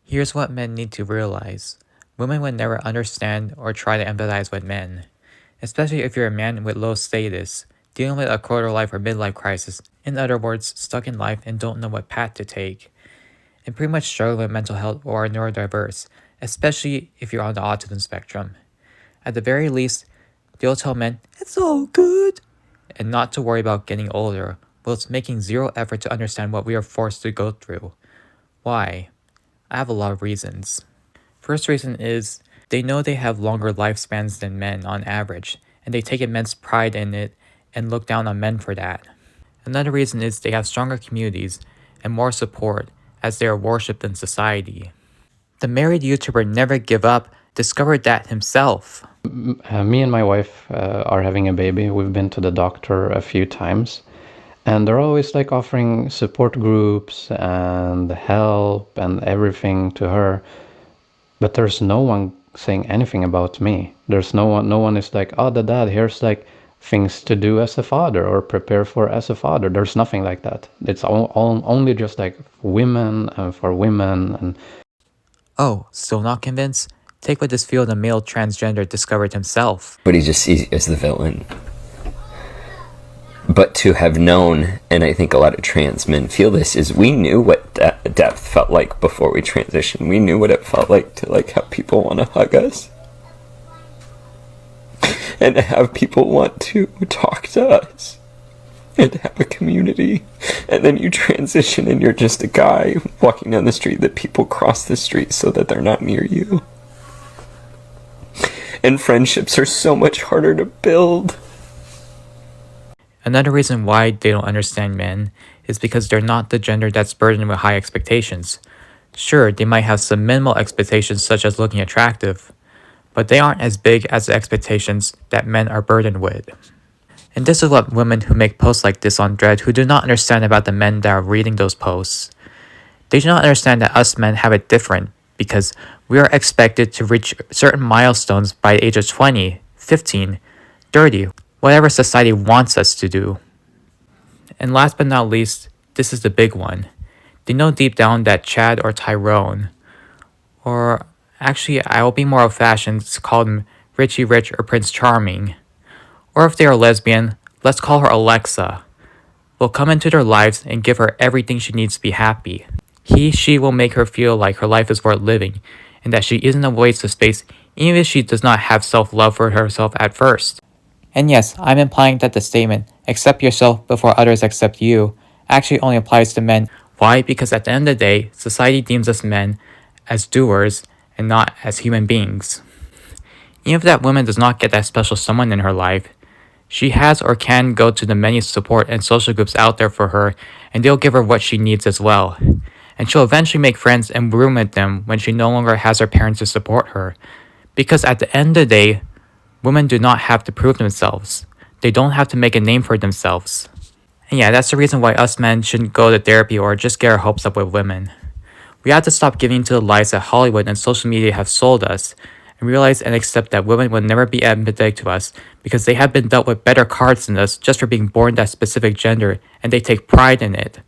Here's what men need to realize. Women would never understand or try to empathize with men, especially if you're a man with low status, dealing with a quarter life or midlife crisis, in other words, stuck in life and don't know what path to take, and pretty much struggling with mental health or are neurodiverse, especially if you're on the autism spectrum. At the very least, they'll tell men, it's all good, and not to worry about getting older, whilst making zero effort to understand what we are forced to go through. Why? I have a lot of reasons. First reason is they know they have longer lifespans than men on average, and they take immense pride in it and look down on men for that. Another reason is they have stronger communities and more support as they are worshipped in society. The married YouTuber Never Give Up discovered that himself. Me and my wife are having a baby. We've been to the doctor a few times, and they're always like offering support groups and help and everything to her. But there's no one saying anything about me. There's no one is like, oh, the dad, here's like things to do as a father or prepare for as a father. There's nothing like that. It's only just like women and for women. And Oh, still not convinced? Take what this field of male transgender discovered himself. But he just sees as the villain. But to have known, and I think a lot of trans men feel this, is we knew what depth felt like before we transitioned. We knew what it felt like to like have people want to hug us. And to have people want to talk to us. And to have a community. And then you transition and you're just a guy walking down the street that people cross the street so that they're not near you. And friendships are so much harder to build. Another reason why they don't understand men is because they're not the gender that's burdened with high expectations. Sure, they might have some minimal expectations such as looking attractive, but they aren't as big as the expectations that men are burdened with. And this is what women who make posts like this on Dread who do not understand about the men that are reading those posts. They do not understand that us men have it different because we are expected to reach certain milestones by the age of 20, 15, 30, whatever society wants us to do. And last but not least, this is the big one. They know deep down that Chad or Tyrone, or actually I will be more old-fashioned, call them Richie Rich or Prince Charming, or if they are lesbian, let's call her Alexa, will come into their lives and give her everything she needs to be happy. She will make her feel like her life is worth living, and that she isn't a waste of space even if she does not have self-love for herself at first. And yes, I'm implying that the statement, accept yourself before others accept you, actually only applies to men. Why? Because at the end of the day, society deems us men as doers and not as human beings. Even if that woman does not get that special someone in her life, she has or can go to the many support and social groups out there for her, and they'll give her what she needs as well. And she'll eventually make friends and room with them when she no longer has her parents to support her. Because at the end of the day, women do not have to prove themselves. They don't have to make a name for themselves. And yeah, that's the reason why us men shouldn't go to therapy or just get our hopes up with women. We have to stop giving to the lies that Hollywood and social media have sold us, and realize and accept that women will never be empathetic to us because they have been dealt with better cards than us just for being born that specific gender, and they take pride in it.